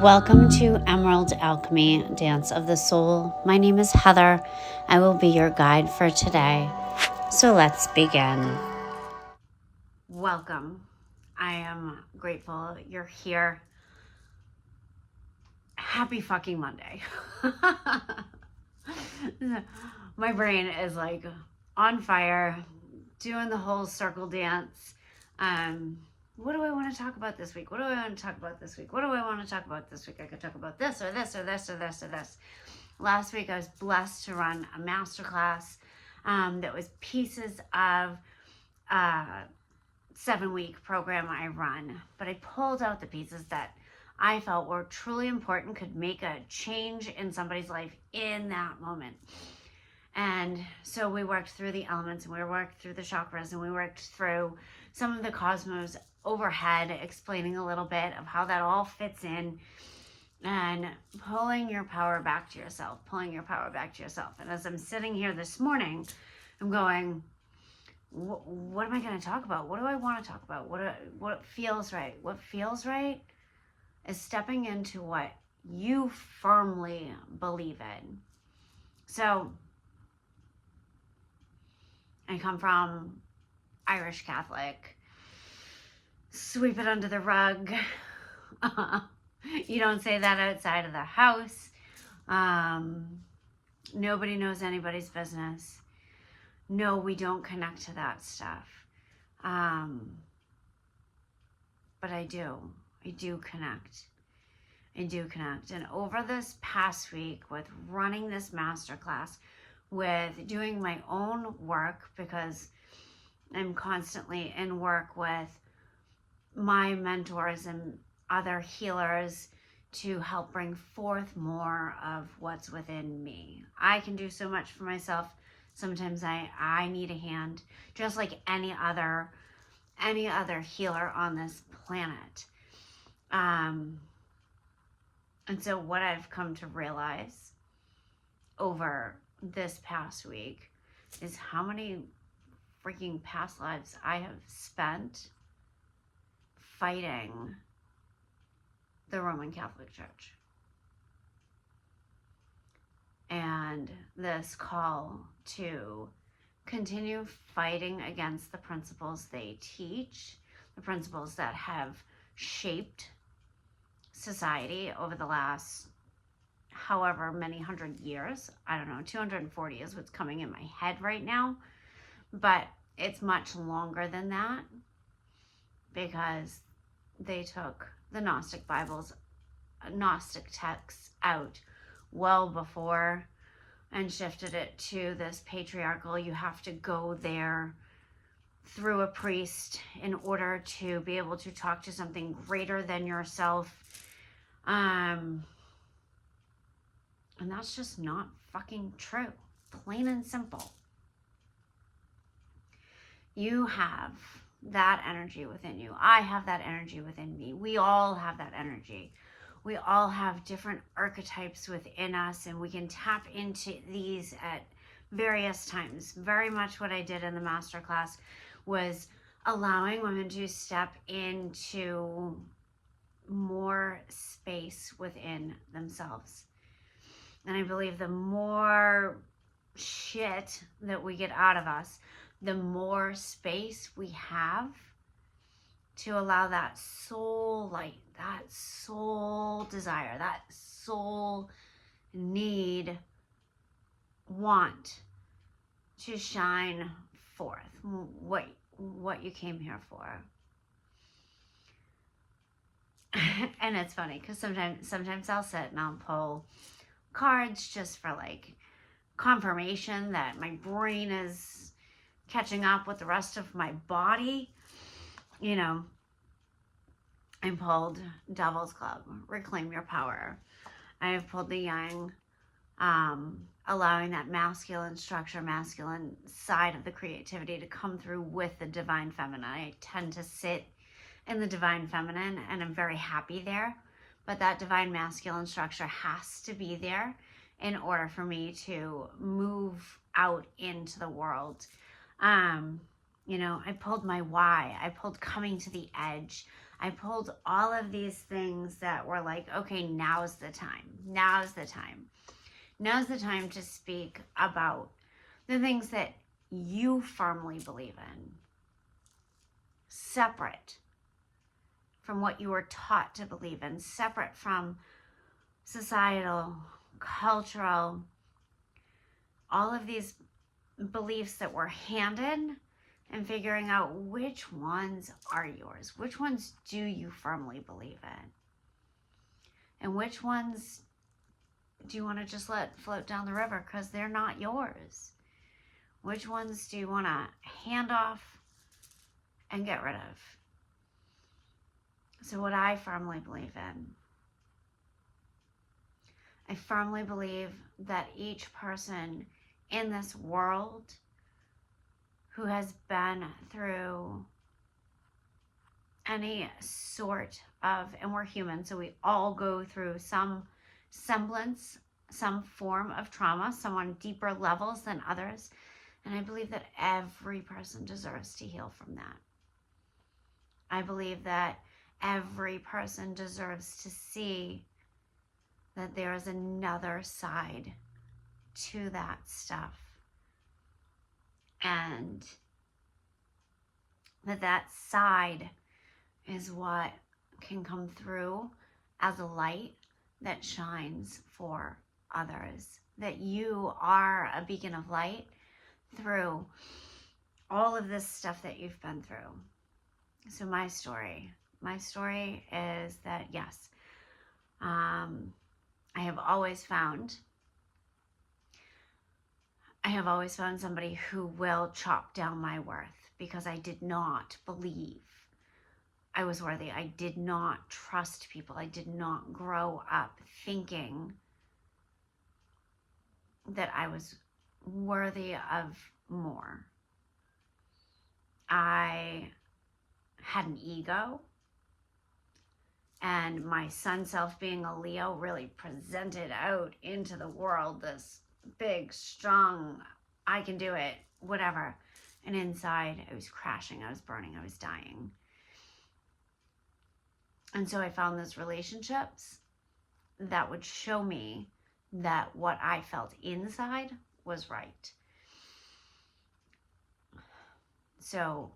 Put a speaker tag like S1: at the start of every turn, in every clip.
S1: Welcome to Emerald Alchemy Dance of the Soul. My name is Heather. I will be your guide for today. So let's begin. Welcome. I am grateful you're here. Happy fucking Monday. My brain is like on fire, doing the whole circle dance. What do I want to talk about this week? What do I want to talk about this week? What do I want to talk about this week? I could talk about this or this or this or this or this. Last week I was blessed to run a masterclass that was pieces of a 7-week program I run. But I pulled out the pieces that I felt were truly important, could make a change in somebody's life in that moment. And so we worked through the elements and we worked through the chakras and we worked through some of the cosmos overhead, explaining a little bit of how that all fits in and pulling your power back to yourself, And as I'm sitting here this morning, I'm going, what am I going to talk about? What do I want to talk about? What feels right? What feels right is stepping into what you firmly believe in. So I come from Irish Catholic. Sweep it under the rug. You don't say that outside of the house. Nobody knows anybody's business. No, we don't connect to that stuff. But I do connect. And over this past week with running this masterclass, with doing my own work, because I'm constantly in work with my mentors and other healers to help bring forth more of what's within me. I can do so much for myself. Sometimes I need a hand, just like any other healer on this planet. And so what I've come to realize over this past week is how many freaking past lives I have spent fighting the Roman Catholic Church. And this call to continue fighting against the principles they teach, the principles that have shaped society over the last however many hundred years. I don't know, 240 is what's coming in my head right now, but it's much longer than that, because they took the Gnostic Bibles, Gnostic texts out well before and shifted it to this patriarchal, you have to go there through a priest in order to be able to talk to something greater than yourself. And that's just not fucking true. Plain and simple. You have that energy within you. I have that energy within me. We all have that energy. We all have different archetypes within us, and we can tap into these at various times. Very much what I did in the masterclass was allowing women to step into more space within themselves. And I believe the more shit that we get out of us, the more space we have to allow that soul light, that soul desire, that soul need, want to shine forth what you came here for. And it's funny because sometimes I'll sit and I'll pull cards just for like confirmation that my brain is catching up with the rest of my body. You know, I pulled Devil's Club, Reclaim Your Power. I have pulled the Yang, allowing that masculine structure, masculine side of the creativity to come through with the divine feminine. I tend to sit in the divine feminine and I'm very happy there, but that divine masculine structure has to be there in order for me to move out into the world. You know, I pulled my why. I pulled coming to the edge. I pulled all of these things that were like, okay, now's the time. Now's the time. Now's the time to speak about the things that you firmly believe in, separate from what you were taught to believe in, separate from societal, cultural, all of these beliefs that were handed, and figuring out which ones are yours, which ones do you firmly believe in, and which ones do you want to just let float down the river because they're not yours. Which ones do you want to hand off and get rid of? So what I firmly believe in, I firmly believe that each person in this world who has been through any sort of, and we're human, so we all go through some semblance, some form of trauma, some on deeper levels than others. And I believe that every person deserves to heal from that. I believe that every person deserves to see that there is another side to that stuff. And that side is what can come through as a light that shines for others. That you are a beacon of light through all of this stuff that you've been through. So my story is that, yes, I have always found somebody who will chop down my worth because I did not believe I was worthy. I did not trust people. I did not grow up thinking that I was worthy of more. I had an ego, and my sun self, being a Leo, really presented out into the world this big, strong, I can do it, whatever. And inside, I was crashing, I was burning, I was dying. And so I found those relationships that would show me that what I felt inside was right. So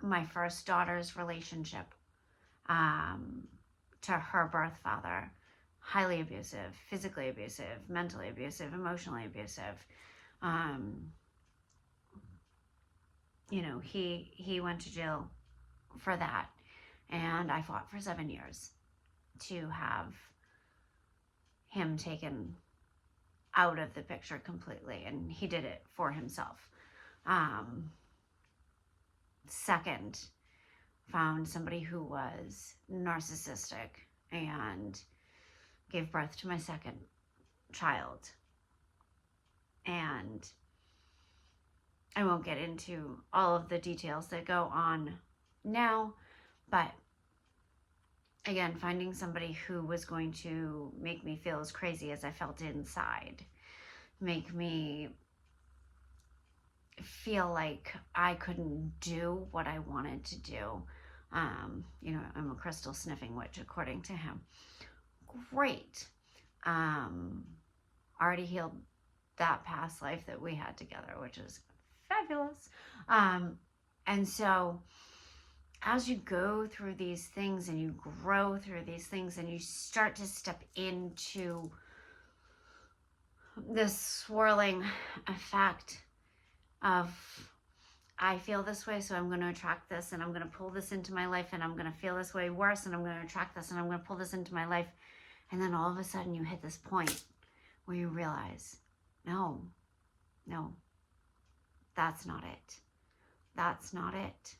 S1: my first daughter's relationship to her birth father, highly abusive, physically abusive, mentally abusive, emotionally abusive. He went to jail for that. And I fought for 7 years to have him taken out of the picture completely. And he did it for himself. Second, found somebody who was narcissistic and gave birth to my second child. And I won't get into all of the details that go on now, but again, finding somebody who was going to make me feel as crazy as I felt inside, make me feel like I couldn't do what I wanted to do. I'm a crystal sniffing witch, according to him. Great. Already healed that past life that we had together, which is fabulous. And so as you go through these things and you grow through these things and you start to step into this swirling effect of, I feel this way, so I'm going to attract this, and I'm going to pull this into my life, and I'm going to feel this way worse, and I'm going to attract this, and I'm going to pull this into my life. And then all of a sudden you hit this point where you realize, no, that's not it. That's not it.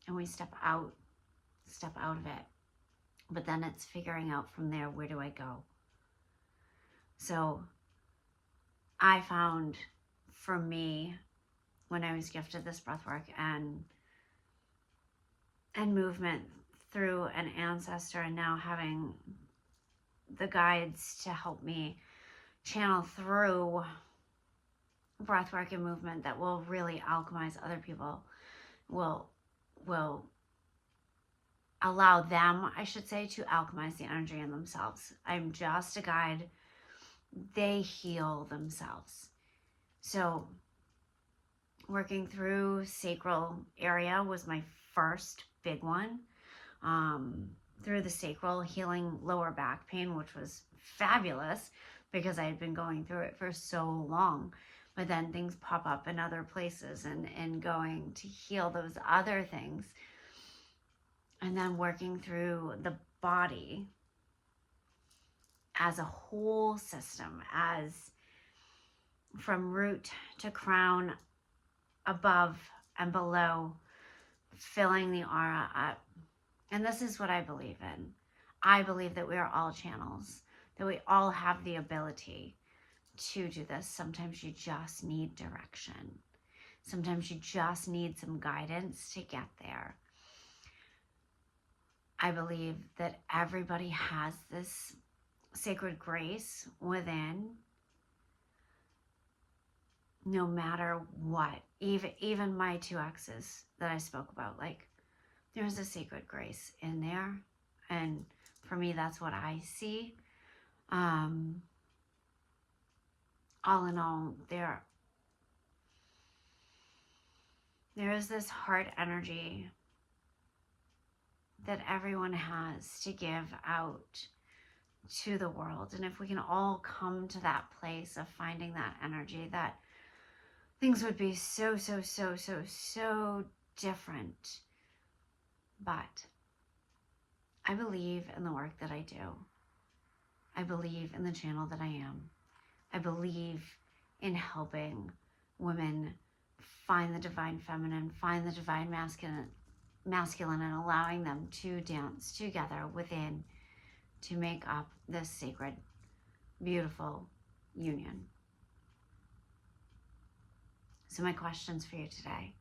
S1: And we step out of it. But then it's figuring out from there, where do I go? So I found, for me, when I was gifted this breathwork and movement through an ancestor, and now having the guides to help me channel through breathwork and movement that will really alchemize other people, will allow them, I should say, to alchemize the energy in themselves. I'm just a guide. They heal themselves. So working through sacral area was my first big one. Through the sacral, healing lower back pain, which was fabulous because I had been going through it for so long. But then things pop up in other places, and going to heal those other things. And then working through the body as a whole system, as from root to crown, above and below, filling the aura up. And this is what I believe in. I believe that we are all channels, that we all have the ability to do this. Sometimes you just need direction. Sometimes you just need some guidance to get there. I believe that everybody has this sacred grace within, no matter what. Even my 2 exes that I spoke about, like, there's a sacred grace in there. And for me, that's what I see. All in all, there is this heart energy that everyone has to give out to the world. And if we can all come to that place of finding that energy, that things would be so different. But I believe in the work that I do. I believe in the channel that I am. I believe in helping women find the divine feminine, find the divine masculine, and allowing them to dance together within to make up this sacred, beautiful union. So my questions for you today: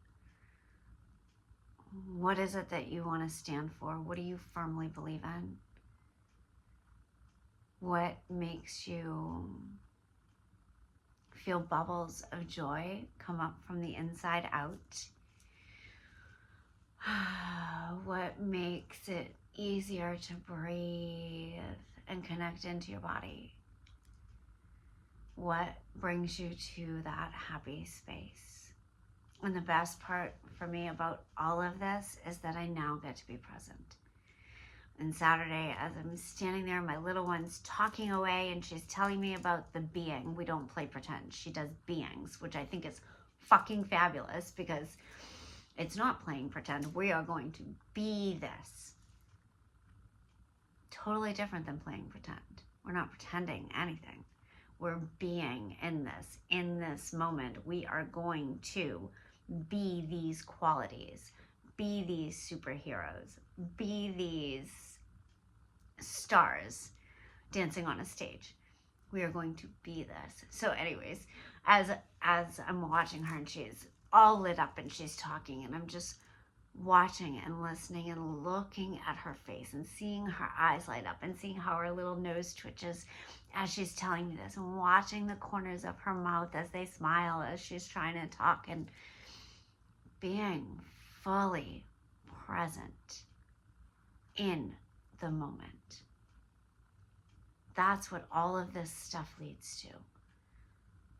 S1: what is it that you want to stand for? What do you firmly believe in? What makes you feel bubbles of joy come up from the inside out? What makes it easier to breathe and connect into your body? What brings you to that happy space? And the best part for me about all of this is that I now get to be present. And Saturday, as I'm standing there, my little one's talking away, and she's telling me about the being. We don't play pretend. She does beings, which I think is fucking fabulous, because it's not playing pretend. We are going to be this. Totally different than playing pretend. We're not pretending anything. We're being in this moment. We are going to be these qualities, be these superheroes, be these stars dancing on a stage. We are going to be this. So anyways, as I'm watching her, and she's all lit up and she's talking, and I'm just watching and listening and looking at her face and seeing her eyes light up and seeing how her little nose twitches as she's telling me this, and watching the corners of her mouth as they smile as she's trying to talk, and being fully present in the moment. That's what all of this stuff leads to.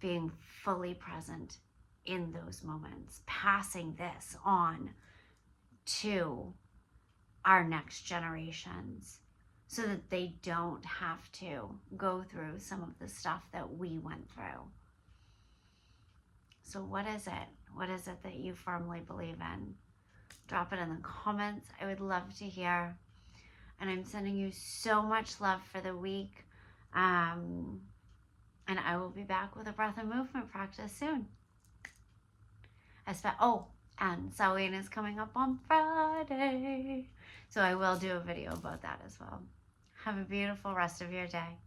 S1: Being fully present in those moments, passing this on to our next generations so that they don't have to go through some of the stuff that we went through. So what is it? What is it that you firmly believe in? Drop it in the comments. I would love to hear. And I'm sending you so much love for the week. And I will be back with a breath and movement practice soon. And Samhain is coming up on Friday. So I will do a video about that as well. Have a beautiful rest of your day.